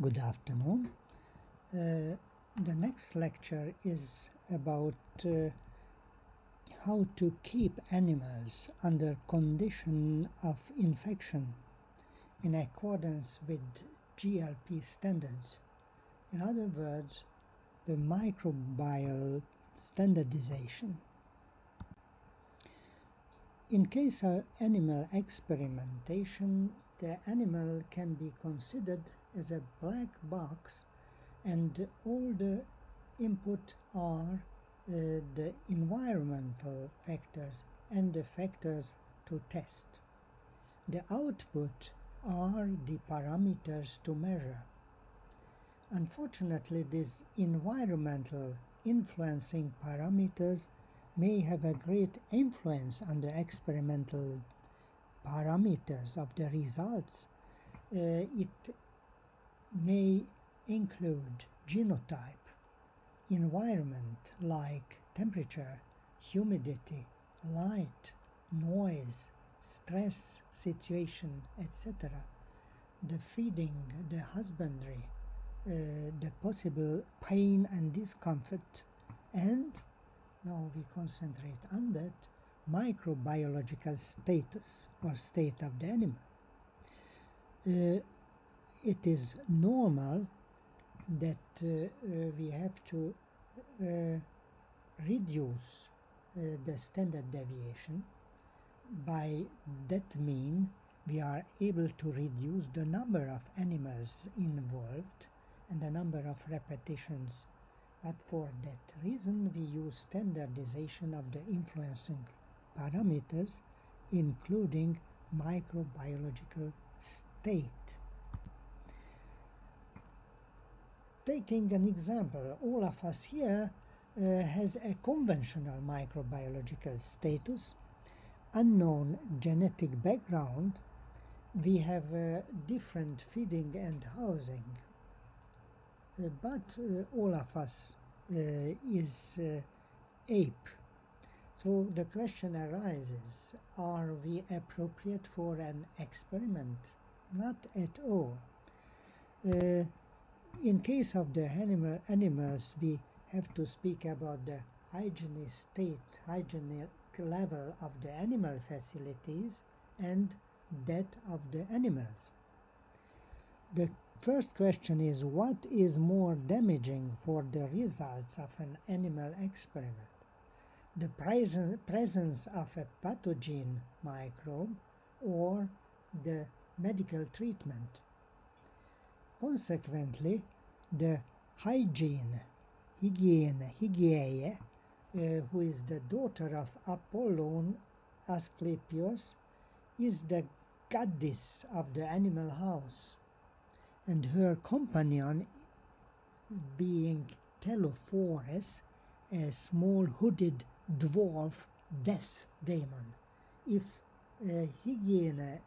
Good afternoon. The next lecture is about how to keep animals under condition of infection in accordance with GLP standards. In other words, the microbial standardization. In case of animal experimentation, the animal can be considered as a black box, and all the input are the environmental factors and the factors to test. The output are the parameters to measure. Unfortunately, these environmental influencing parameters may have a great influence on the experimental parameters of the results. It may include genotype, environment like temperature, humidity, light, noise, stress situation, etc., the feeding, the husbandry, the possible pain and discomfort, and now we concentrate on that microbiological status or state of the animal. It is normal that we have to reduce the standard deviation. By that mean, we are able to reduce the number of animals involved and the number of repetitions. But for that reason, we use standardization of the influencing parameters, including microbiological state. Taking an example, all of us here has a conventional microbiological status, unknown genetic background. We have different feeding and housing. But all of us is ape. So the question arises, are we appropriate for an experiment? Not at all. In case of the animals, we have to speak about the hygienic state, hygienic level of the animal facilities and that of the animals. The first question is, what is more damaging for the results of an animal experiment? The presence of a pathogen microbe or the medical treatment? Consequently, the hygiene, Hygieia, who is the daughter of Apollon Asclepius, is the goddess of the animal house, and her companion being Telophorus, a small hooded dwarf death demon. If hygiene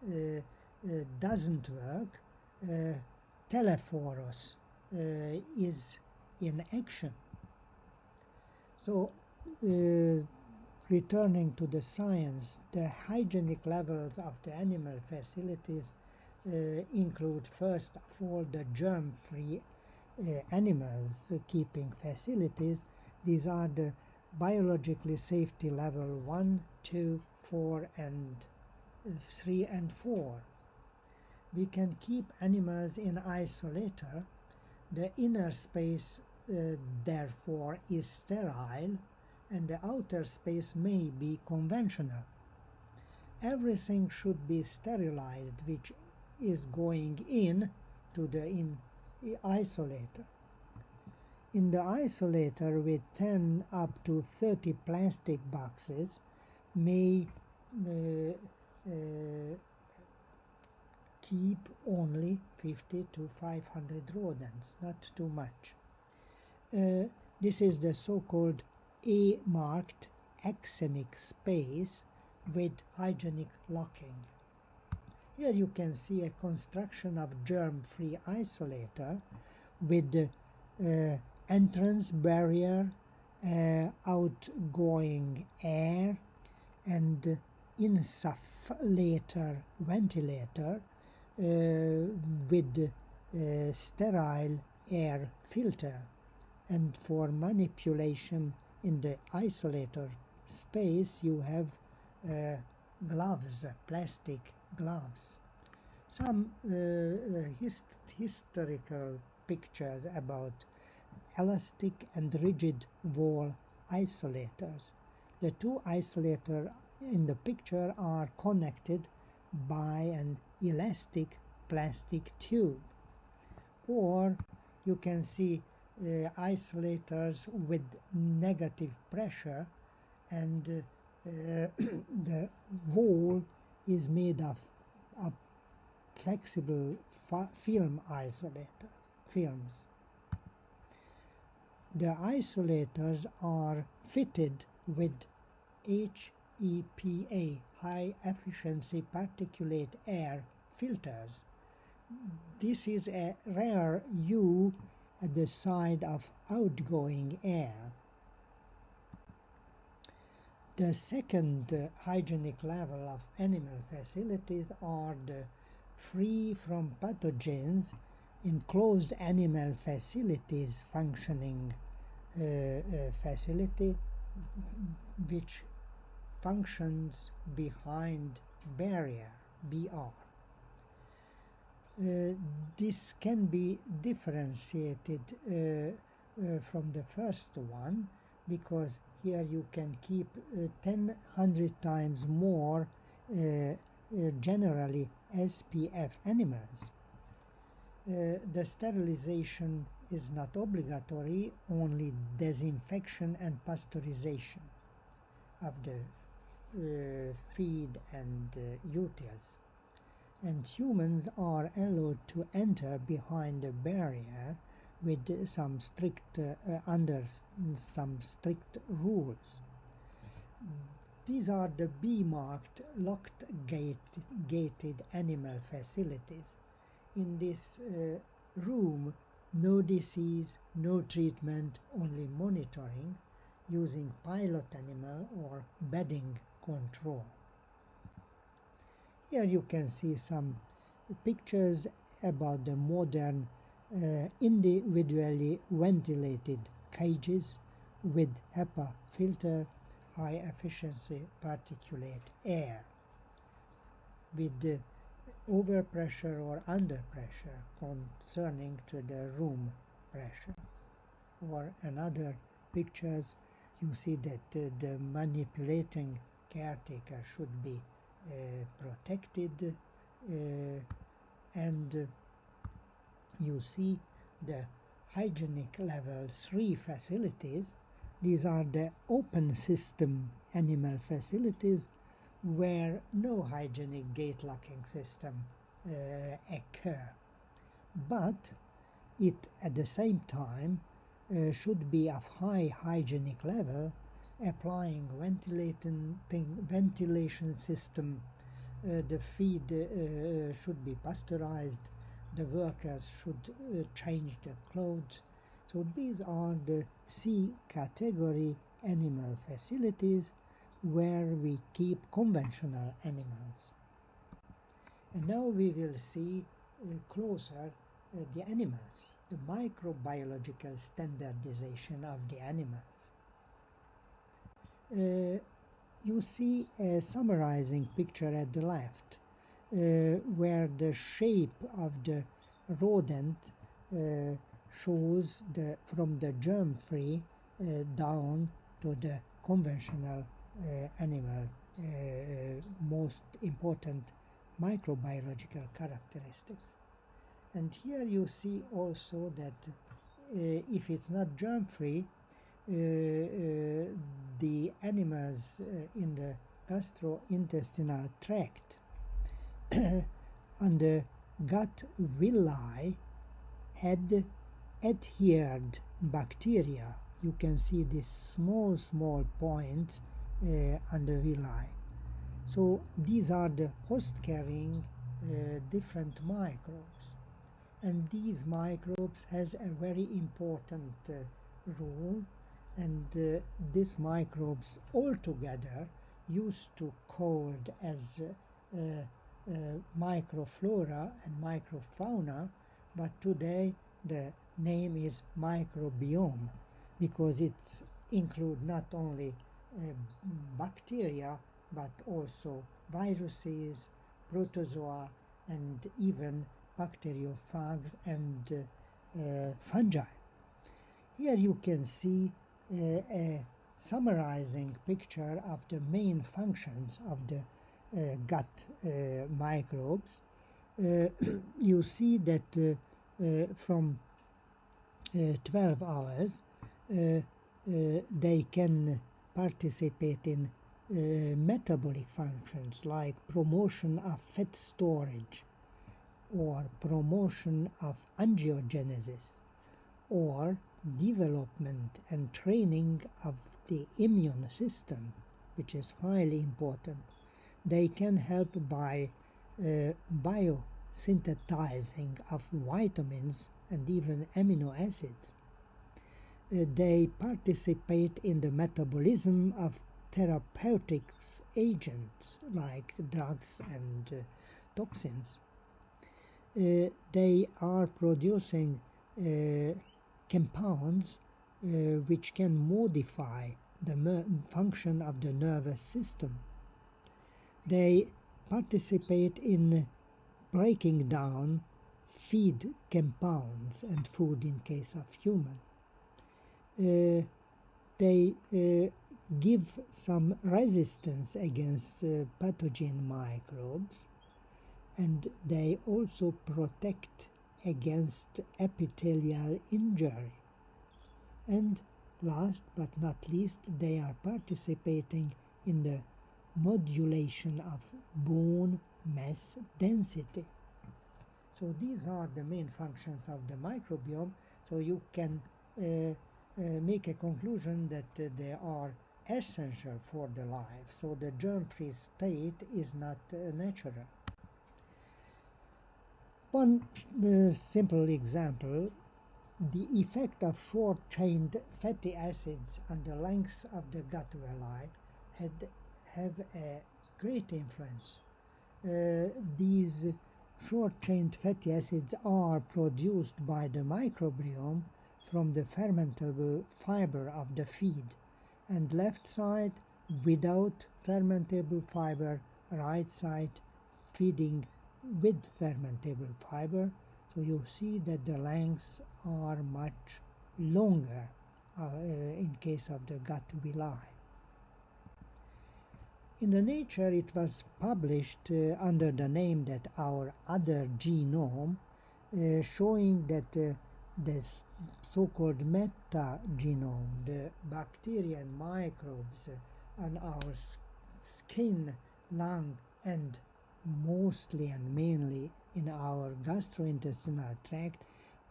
doesn't work, Telophorus is in action. So, returning to the science, the hygienic levels of the animal facilities include, first of all, the germ-free animals keeping facilities. These are the biologically safety level 1, 2, 4, and 3 and 4. We can keep animals in isolator. The inner space therefore is sterile, and the outer space may be conventional. Everything should be sterilized which is going in to the isolator. In the isolator, with 10 up to 30 plastic boxes, may keep only 50 to 500 rodents, not too much. This is the so-called A-marked axenic space with hygienic locking. Here you can see a construction of germ-free isolator with the entrance barrier, outgoing air, and insufflator ventilator with sterile air filter, and for manipulation in the isolator space you have gloves, plastic gloves. Some historical pictures about elastic and rigid wall isolators. The two isolators in the picture are connected by an elastic plastic tube. Or you can see isolators with negative pressure, and the wall is made of flexible film isolator films. The isolators are fitted with HEPA, high efficiency particulate air filters. This is a rare U at the side of outgoing air. The second hygienic level of animal facilities are the free from pathogens enclosed animal facilities functioning facility which functions behind barrier, BR. This can be differentiated from the first one, because here you can keep 100 times more generally SPF animals. The sterilization is not obligatory, only disinfection and pasteurization of the feed and utils. And humans are allowed to enter behind the barrier with some strict under some strict rules. These are the B-marked locked gated animal facilities. In this room, no disease, no treatment, only monitoring using pilot animal or bedding control. Here you can see some pictures about the modern individually ventilated cages with HEPA filter, high efficiency particulate air, with overpressure or underpressure concerning to the room pressure. Or another pictures, you see that the manipulating caretaker should be protected, and you see the hygienic level 3 facilities. These are the open system animal facilities where no hygienic gate locking system occur, but it at the same time should be of high hygienic level, applying ventilation system. The feed should be pasteurized, the workers should change their clothes. So these are the C category animal facilities where we keep conventional animals. And now we will see closer the animals, the microbiological standardization of the animals. You see a summarizing picture at the left, where the shape of the rodent shows from the germ-free down to the conventional animal most important microbiological characteristics. And here you see also that if it's not germ-free, the animals in the gastrointestinal tract and the gut villi had adhered bacteria. You can see these small points on the villi. So these are the host carrying different microbes, and these microbes has a very important role, and these microbes altogether used to called as microflora and microfauna, but today the name is microbiome because it includes not only bacteria but also viruses, protozoa, and even bacteriophages and fungi. Here you can see a summarizing picture of the main functions of the gut microbes. You see that from 12 hours they can participate in metabolic functions like promotion of fat storage or promotion of angiogenesis or development and training of the immune system, which is highly important. They can help by biosynthesizing of vitamins and even amino acids. They participate in the metabolism of therapeutics agents like drugs and toxins. They are producing compounds which can modify the function of the nervous system. They participate in breaking down feed compounds and food in case of human. They give some resistance against pathogen microbes, and they also protect against epithelial injury. And last but not least, they are participating in the modulation of bone mass density. So these are the main functions of the microbiome. So you can make a conclusion that they are essential for the life. So the germ-free state is not natural. One simple example, the effect of short-chained fatty acids on the length of the gut villi have a great influence. These short-chained fatty acids are produced by the microbiome from the fermentable fiber of the feed, and left side without fermentable fiber, right side feeding with fermentable fiber. So you see that the lengths are much longer in case of the gut villi. In the Nature it was published under the name that our other genome, showing that the so-called metagenome, the bacteria and microbes on our skin, lung, and mostly and mainly in our gastrointestinal tract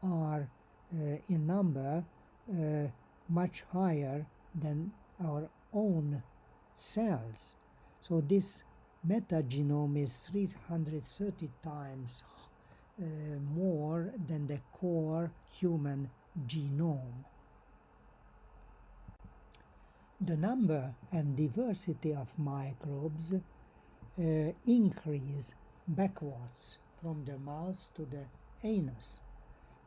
are in number much higher than our own cells. So this metagenome is 330 times more than the core human genome. The number and diversity of microbes increase backwards from the mouth to the anus.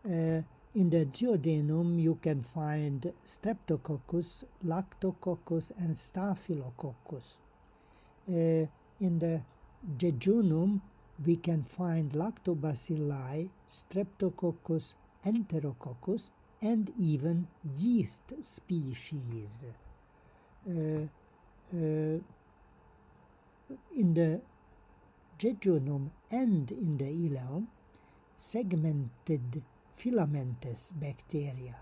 In the duodenum you can find Streptococcus, Lactococcus and Staphylococcus. In the jejunum we can find Lactobacilli, Streptococcus, Enterococcus and even yeast species. In the jejunum and in the ileum, segmented filamentous bacteria,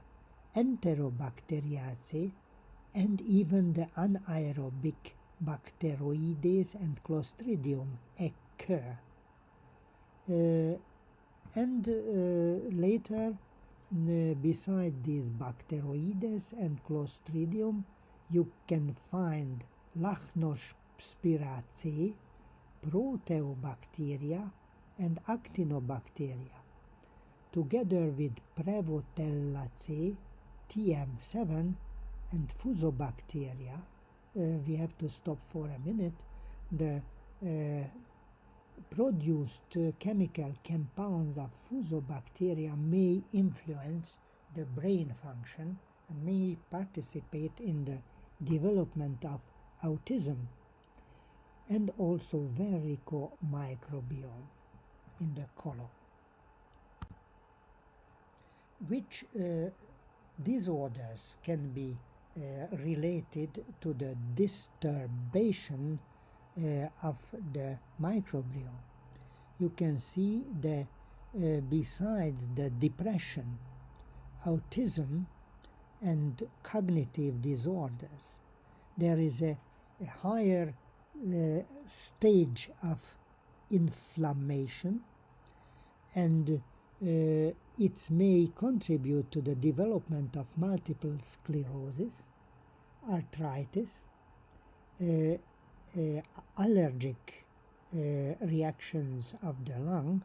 Enterobacteriaceae, and even the anaerobic Bacteroides and Clostridium occur. Later, beside these Bacteroides and Clostridium, you can find Lachnospiraceae, Proteobacteria and Actinobacteria, together with Prevotellacea, TM7 and Fusobacteria. We have to stop for a minute. The produced chemical compounds of fusobacteria may influence the brain function and may participate in the development of autism and also microbiome in the colon, which disorders can be related to the disturbation of the microbiome. You can see that besides the depression, autism, and cognitive disorders, there is a higher stage of inflammation, and it may contribute to the development of multiple sclerosis, arthritis, allergic reactions of the lung,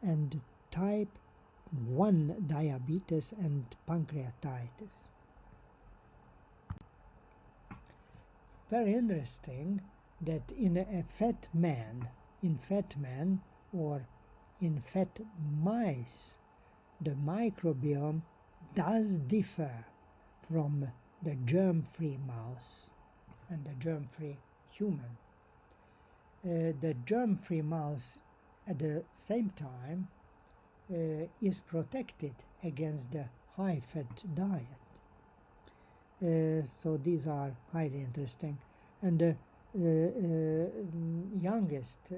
and type 1 diabetes and pancreatitis. Very interesting that in fat man or in fat mice, the microbiome does differ from the germ-free mouse and the germ-free human. The germ-free mouse at the same time is protected against the high-fat diet. So these are highly interesting. And the youngest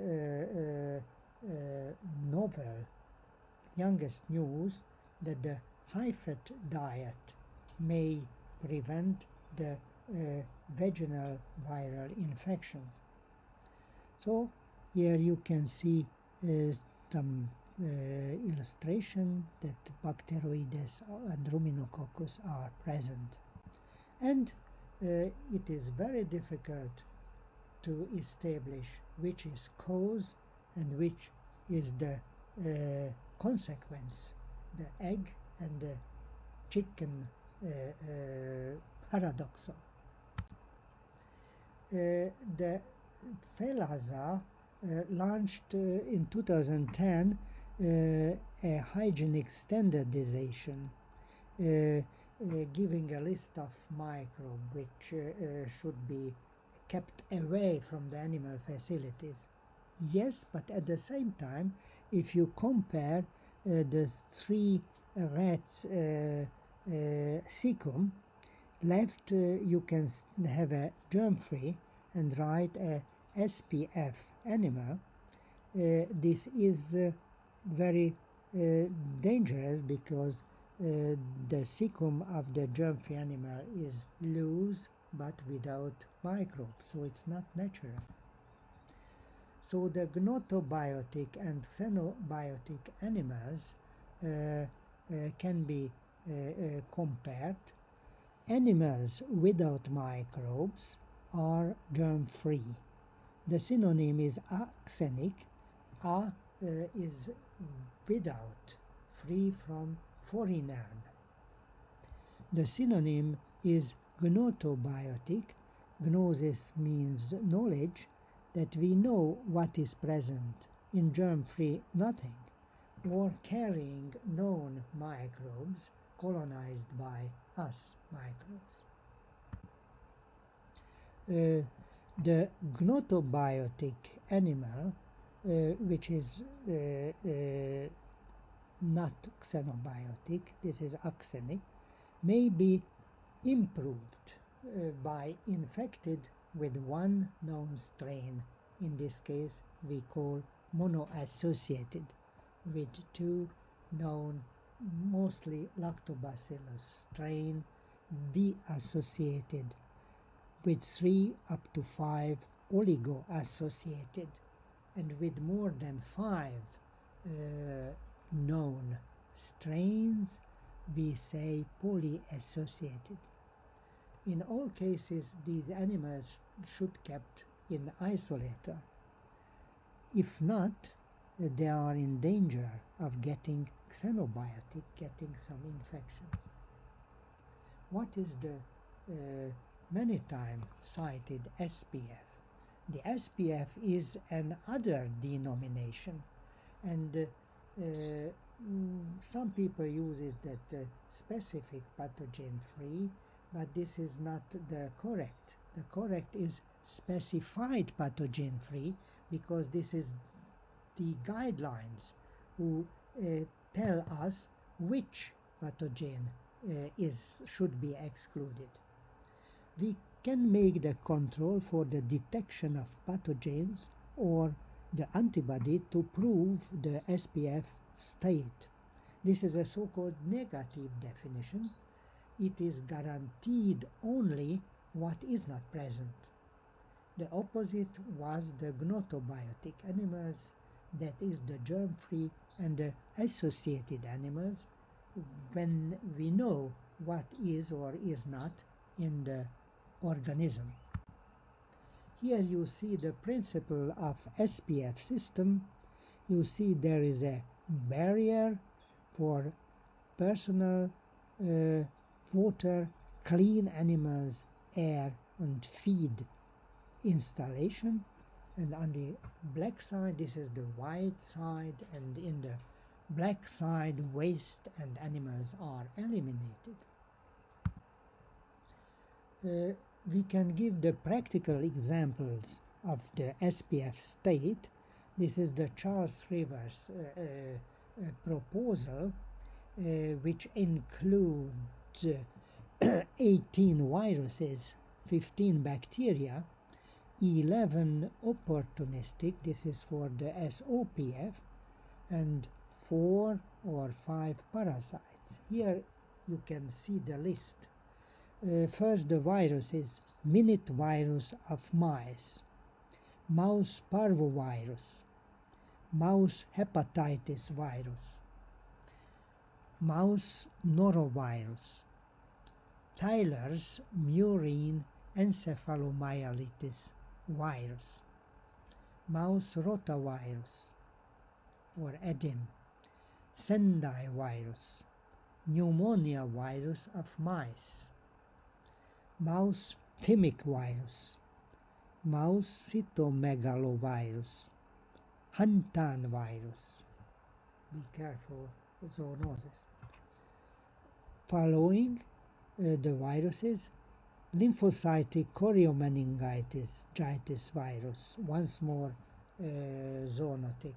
news that the high-fat diet may prevent the vaginal viral infections. So here you can see some illustration that Bacteroides and Ruminococcus are present. And it is very difficult to establish which is cause and which is the consequence, the egg and the chicken paradoxal. The FELASA launched in 2010 a hygienic standardization, giving a list of microbes which should be kept away from the animal facilities. Yes, but at the same time, if you compare the 3 rats cecum, left you can have a germ-free and right a SPF animal. This is very dangerous because the cecum of the germ-free animal is loose but without microbes, so it's not natural. So the gnotobiotic and xenobiotic animals can be compared. Animals without microbes are germ-free. The synonym is axenic. A is without, free from foreigner. The synonym is gnotobiotic. Gnosis means knowledge, that we know what is present. In germ-free, nothing, or carrying known microbes colonized by us microbes. The gnotobiotic animal, which is not xenobiotic, this is axenic, may be improved by infected with one known strain. In this case, we call monoassociated, with 2 known, mostly lactobacillus strain, deassociated, with 3 up to 5 oligo-associated, and with more than 5 known strains, we say polyassociated. In all cases, these animals should be kept in isolator. If not, they are in danger of getting xenobiotic, getting some infection. What is the many times cited SPF? The SPF is another denomination, and some people use it that specific pathogen-free, but this is not the correct. The correct is specified pathogen-free, because this is the guidelines who tell us which pathogen should be excluded. We can make the control for the detection of pathogens or the antibody to prove the SPF state. This is a so-called negative definition. It is guaranteed only what is not present. The opposite was the gnotobiotic animals, that is the germ-free and the associated animals, when we know what is or is not in the organism. Here you see the principle of SPF system. You see there is a barrier for personal, water, clean animals, air and feed installation, and on the black side this is the white side, and in the black side waste and animals are eliminated. We can give the practical examples of the SPF state. This is the Charles Rivers proposal, which includes 18 viruses, 15 bacteria, 11 opportunistic, this is for the SOPF, and 4 or 5 parasites. Here you can see the list. First, the viruses: minute virus of mice, mouse parvovirus, mouse hepatitis virus, mouse norovirus, Tyler's murine encephalomyelitis virus, mouse rotavirus or EDIM, Sendai virus, pneumonia virus of mice, mouse thymic virus, mouse cytomegalovirus, Hantan virus. Be careful, zoonosis. Following the viruses: lymphocytic choriomeningitis virus, once more zoonotic,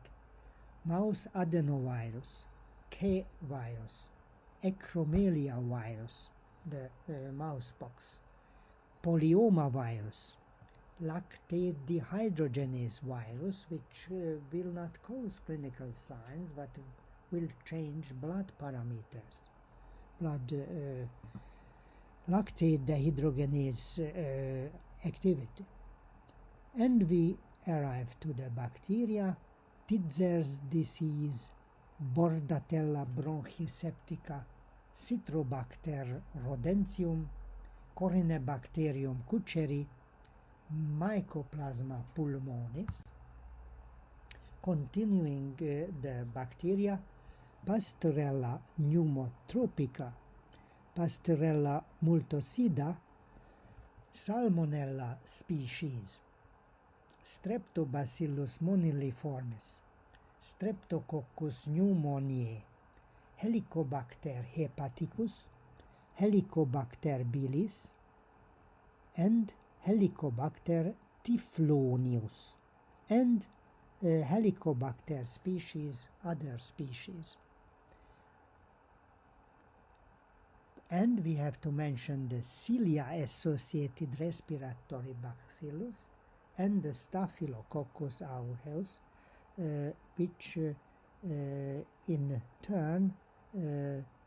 mouse adenovirus, K virus, acromegalia virus, the mouse pox, polyoma virus, lactate dehydrogenase virus, which will not cause clinical signs but will change blood parameters, lactate dehydrogenase activity. And we arrive to the bacteria: Titzer's disease, Bordetella bronchiseptica, Citrobacter rodentium, Corynebacterium kucheri, Mycoplasma pulmonis. Continuing the bacteria: Pasteurella pneumotropica, Pasteurella multocida, Salmonella species, Streptobacillus moniliformis, Streptococcus pneumoniae, Helicobacter hepaticus, Helicobacter bilis, and Helicobacter typhlonius, and Helicobacter species, other species. And we have to mention the cilia-associated respiratory bacillus and the Staphylococcus aureus, which in turn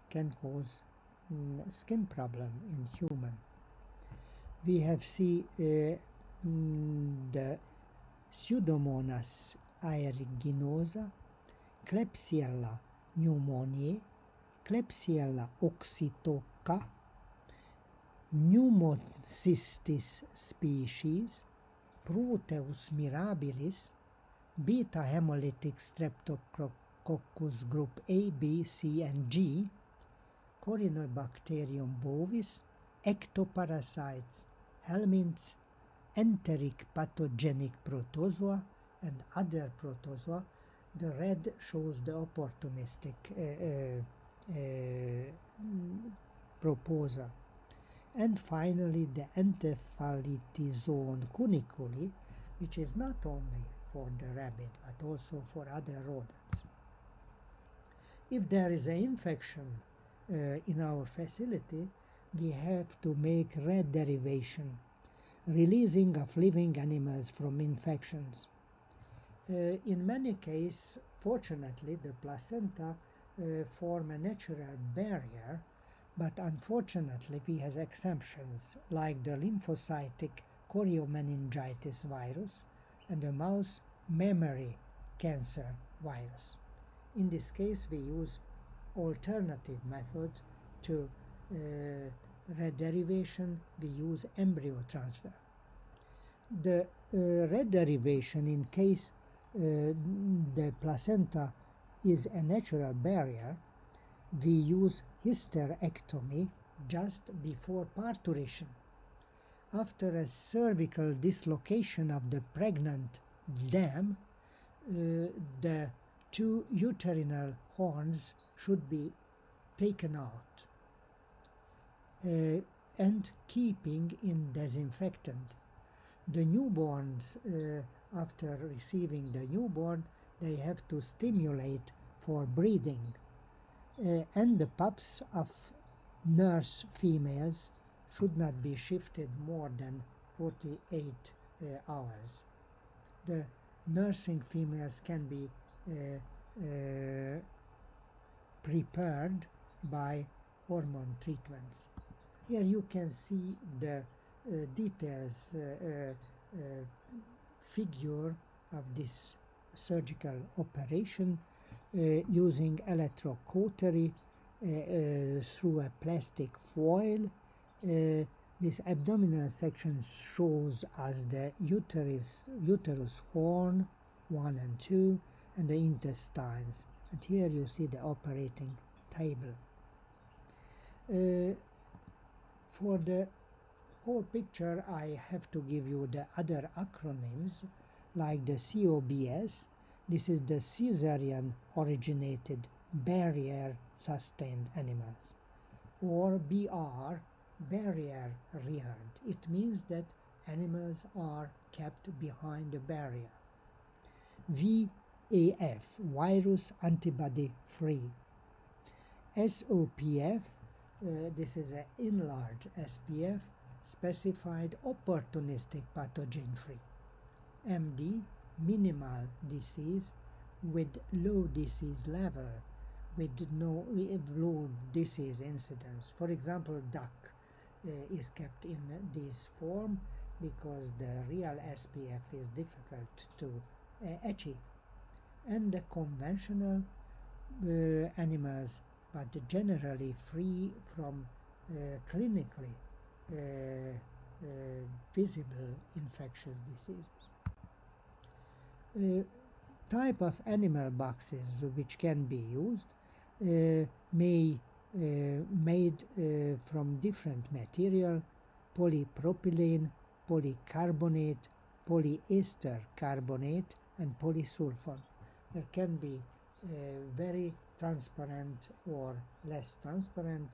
can cause skin problem in human. We have seen the Pseudomonas aeruginosa, Klebsiella pneumoniae, Klebsiella oxytoca, Pneumocystis species, Proteus mirabilis, beta hemolytic streptococcus group A, B, C, and G, Corynebacterium bovis, ectoparasites, helminths, enteric pathogenic protozoa and other protozoa. The red shows the opportunistic proposal. And finally, the encephalitizoon cuniculi, which is not only for the rabbit but also for other rodents. If there is an infection in our facility, we have to make red derivation, releasing of living animals from infections. In many cases, fortunately, the placenta form a natural barrier, but unfortunately we have exemptions like the lymphocytic choriomeningitis virus and the mouse mammary cancer virus. In this case, we use alternative method to red derivation. We use embryo transfer. The red derivation, in case the placenta is a natural barrier, we use hysterectomy just before parturition. After a cervical dislocation of the pregnant dam, the two uterine horns should be taken out and keeping in disinfectant. The newborns, after receiving the newborn, they have to stimulate for breathing. And the pups of nurse females should not be shifted more than 48 hours. The nursing females can be prepared by hormone treatments. Here you can see the details figure of this surgical operation using electrocautery through a plastic foil. This abdominal section shows us the uterus horn 1 and 2 and the intestines. And here you see the operating table. For the whole picture, I have to give you the other acronyms like the COBS. This is the caesarean originated barrier sustained animals, or BR, barrier reared. It means that animals are kept behind the barrier. VAF, virus antibody free. SOPF, this is an enlarged SPF, specified opportunistic pathogen free. MD, minimal disease with low disease level, with low disease incidence. For example, duck is kept in this form because the real SPF is difficult to achieve. And the conventional animals, but generally free from clinically visible infectious diseases. Type of animal boxes which can be used may made from different material: polypropylene, polycarbonate, polyester carbonate, and polysulfone. There can be very transparent or less transparent.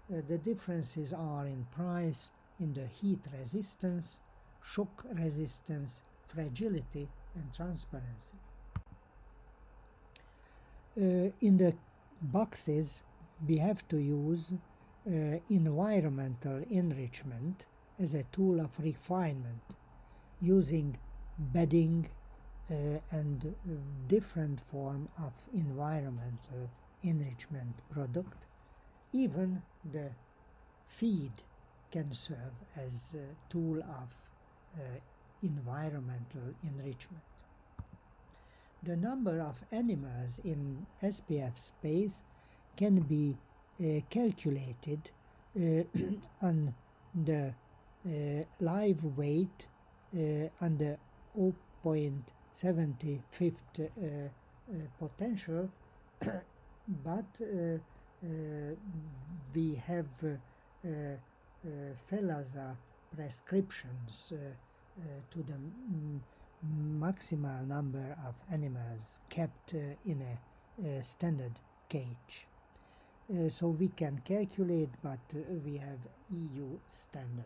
The differences are in price, in the heat resistance, shock resistance, fragility, and transparency. In the boxes, we have to use environmental enrichment as a tool of refinement, using bedding and different form of environmental enrichment product. Even the feed can serve as a tool of environmental enrichment. The number of animals in SPF space can be calculated on the live weight on the 0.75th potential, but we have PHELASA prescriptions to the maximal number of animals kept in a standard cage. So we can calculate, but we have EU standard.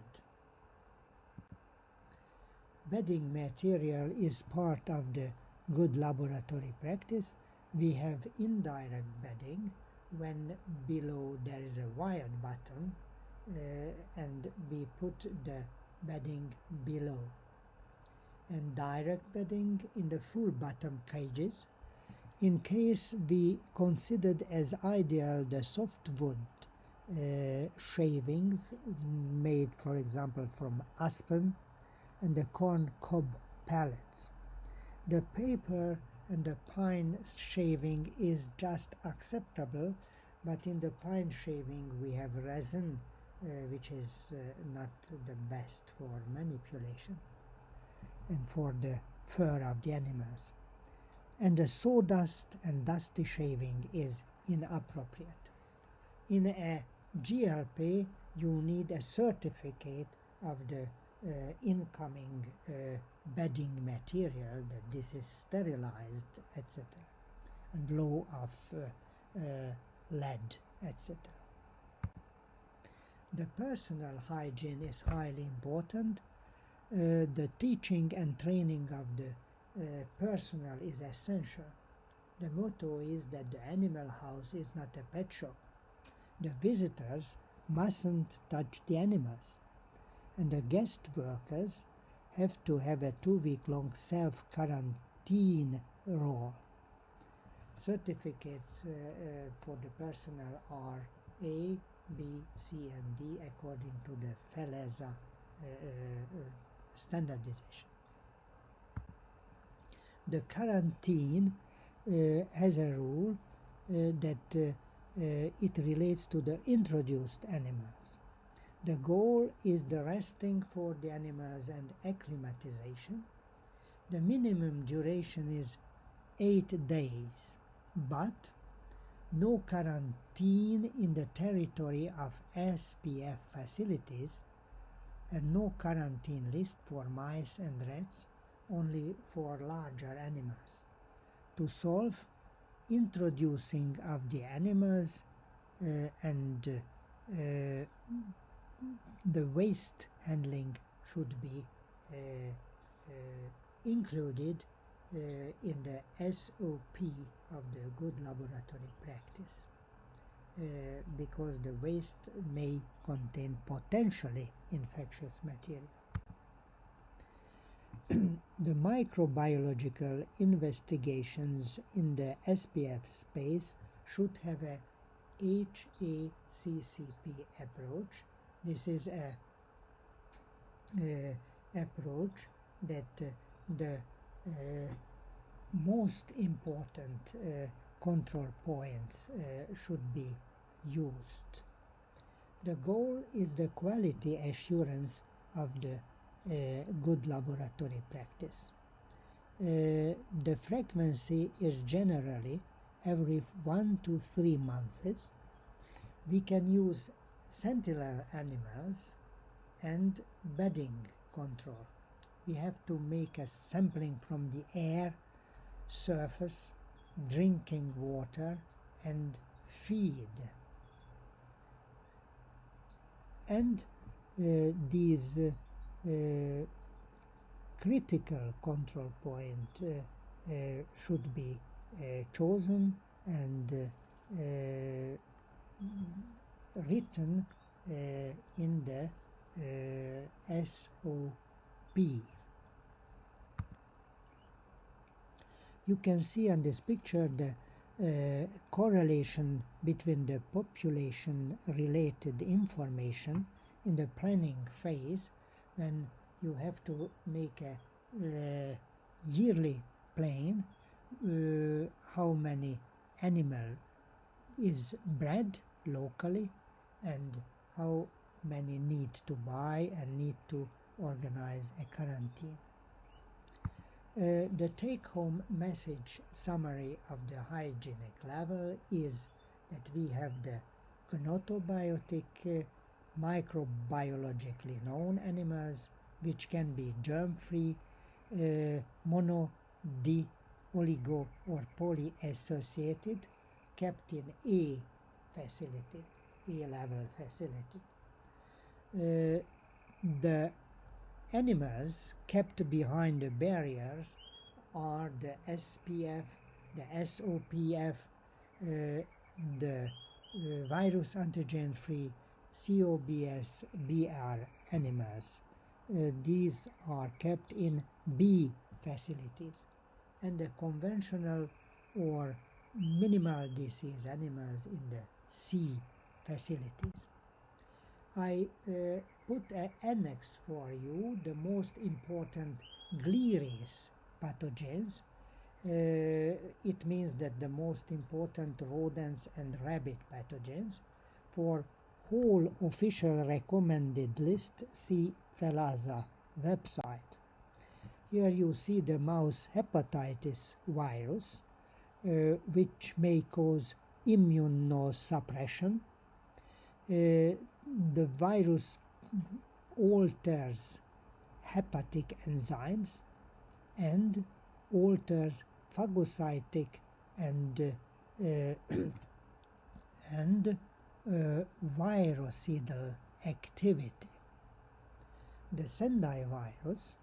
Bedding material is part of the good laboratory practice. We have indirect bedding when below there is a wired bottom and we put the bedding below. And direct bedding in the full bottom cages. In case we considered as ideal the softwood shavings made, for example, from aspen and the corn cob pellets. The paper and the pine shaving is just acceptable, but in the pine shaving we have resin, which is not the best for manipulation and for the fur of the animals. And the sawdust and dusty shaving is inappropriate. In a GLP, you need a certificate of the incoming bedding material, that this is sterilized, etc., and low of lead, etc. The personal hygiene is highly important. The teaching and training of the personnel is essential. The motto is that the animal house is not a pet shop. The visitors mustn't touch the animals, and the guest workers have to have a 2-week-long self-quarantine role. Certificates for the personnel are A, B, C, and D according to the FELESA standardization. The quarantine has a rule that it relates to the introduced animals. The goal is the resting for the animals and acclimatization. The minimum duration is 8 days, but no quarantine in the territory of SPF facilities, and no quarantine list for mice and rats, only for larger animals. To solve, introducing of the animals and the waste handling should be included in the SOP of the good laboratory practice, because the waste may contain potentially infectious material. The microbiological investigations in the SPF space should have a HACCP approach. This is a approach that the most important control points should be used. The goal is the quality assurance of the good laboratory practice. The frequency is generally every 1 to 3 months. We can use sentinel animals and bedding control. We have to make a sampling from the air, surface, drinking water, and feed. And these critical control point should be chosen and written in the SOP. You can see on this picture the correlation between the population related information in the planning phase, when you have to make a yearly plan, how many animal is bred locally and how many need to buy and need to organize a quarantine. The take-home message summary of the hygienic level is that we have the gnotobiotic, microbiologically known animals, which can be germ-free, mono, di, oligo, or poly-associated, kept in A facility, A-level facility. The animals kept behind the barriers are the SPF, the SOPF, the virus antigen-free COBS BR animals. These are kept in B facilities, and the conventional or minimal disease animals in the C facilities. I put an annex for you the most important gliris pathogens. It means that the most important rodents and rabbit pathogens. For whole official recommended list, see FELASA website. Here you see the mouse hepatitis virus, which may cause immunosuppression. The virus alters hepatic enzymes and alters phagocytic and virucidal activity. The Sendai virus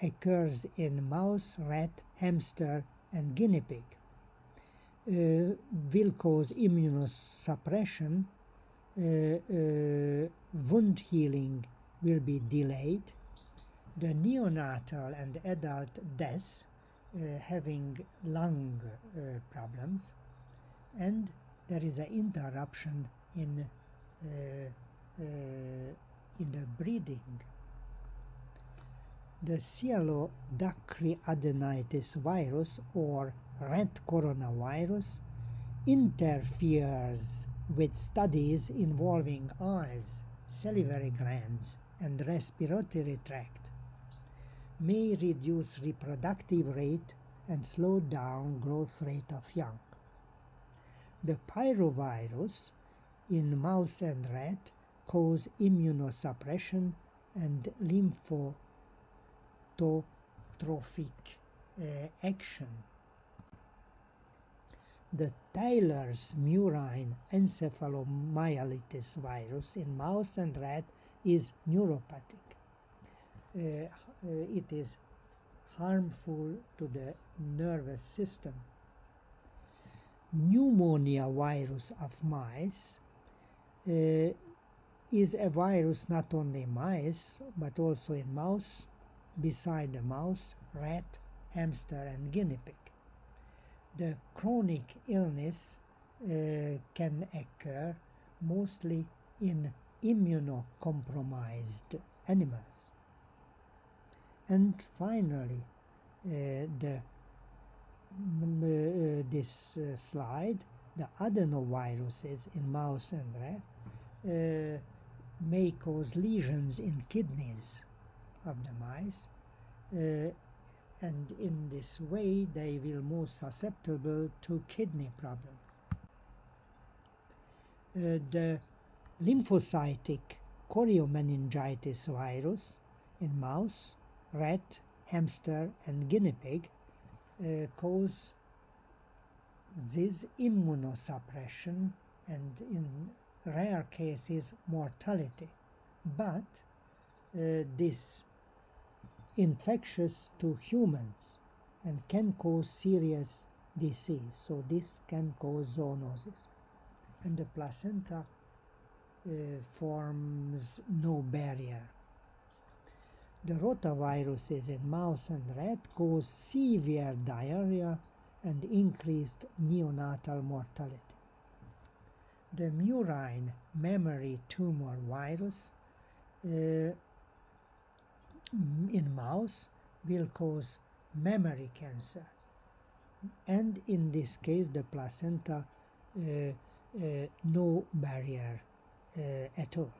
occurs in mouse, rat, hamster, and guinea pig. Will cause immunosuppression, wound healing will be delayed, the neonatal and adult deaths having lung problems, and there is an interruption in the breeding. The cyanodacrylidinitis virus or rat coronavirus interferes with studies involving eyes, salivary glands, and respiratory tract, may reduce reproductive rate and slow down growth rate of young. The pyrovirus in mouse and rat cause immunosuppression and lymphotrophic action. The Tyler's murine encephalomyelitis virus in mouse and rat is neuropathic. It is harmful to the nervous system. Pneumonia virus of mice is a virus not only in mice but also in mouse, beside the mouse, rat, hamster, and guinea pig. The chronic illness can occur mostly in immunocompromised animals. And finally, this slide, the adenoviruses in mouse and rat may cause lesions in kidneys of the mice, and in this way they will more susceptible to kidney problems. The lymphocytic choriomeningitis virus in mouse, rat, hamster, and guinea pig cause this immunosuppression and in rare cases mortality, but this infectious to humans and can cause serious disease, so this can cause zoonosis. And the placenta forms no barrier. The rotaviruses in mouse and rat cause severe diarrhea and increased neonatal mortality. The murine mammary tumor virus in mouse will cause mammary cancer, and in this case the placenta no barrier at all.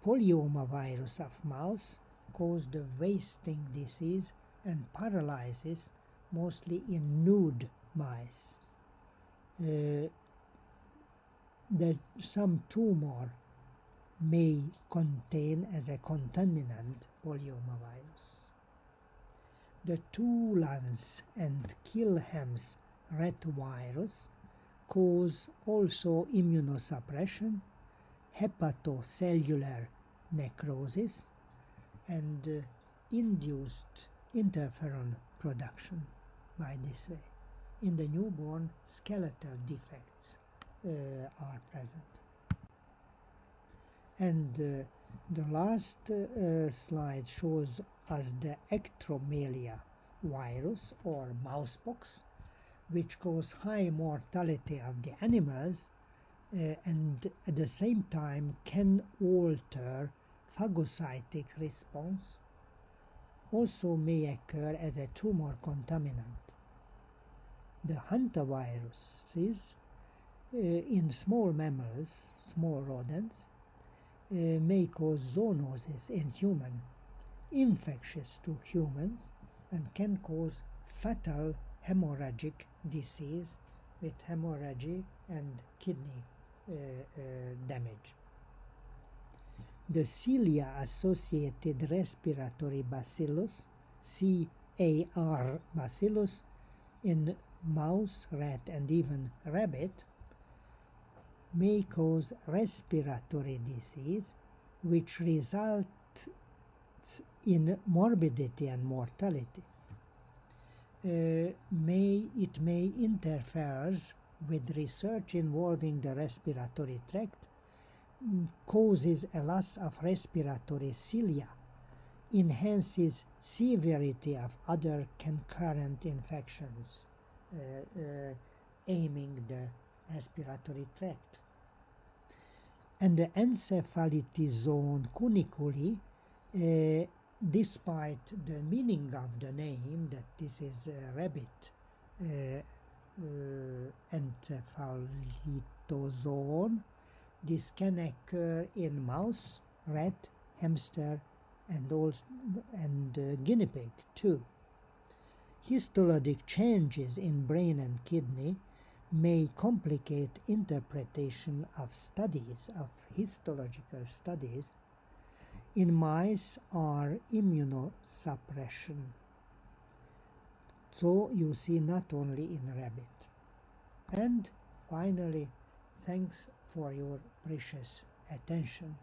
Polyomavirus of mouse cause the wasting disease and paralysis mostly in nude mice. Some tumor may contain as a contaminant polyomavirus. The Toulons and Kilham's rat virus cause also immunosuppression, hepatocellular necrosis, and induced interferon production by this way. In the newborn, skeletal defects are present. And the last slide shows us the ectromelia virus or mousepox, which cause high mortality of the animals and at the same time can alter phagocytic response, also may occur as a tumor contaminant. The hantaviruses in small mammals, small rodents, may cause zoonosis in humans, infectious to humans, and can cause fatal hemorrhagic disease with hemorrhage and kidney damage. The cilia-associated respiratory bacillus, CAR bacillus, in mouse, rat, and even rabbit, may cause respiratory disease, which results in morbidity and mortality. It may interfere with research involving the respiratory tract, causes a loss of respiratory cilia, enhances severity of other concurrent infections aiming the respiratory tract. And the encephalitizoon cuniculi, despite the meaning of the name that this is a rabbit encephalitozoon, this can occur in mouse, rat, hamster, and guinea pig too. Histologic changes in brain and kidney may complicate interpretation of studies, of histological studies, in mice or immunosuppression. So you see not only in rabbit. And finally, thanks for your precious attention.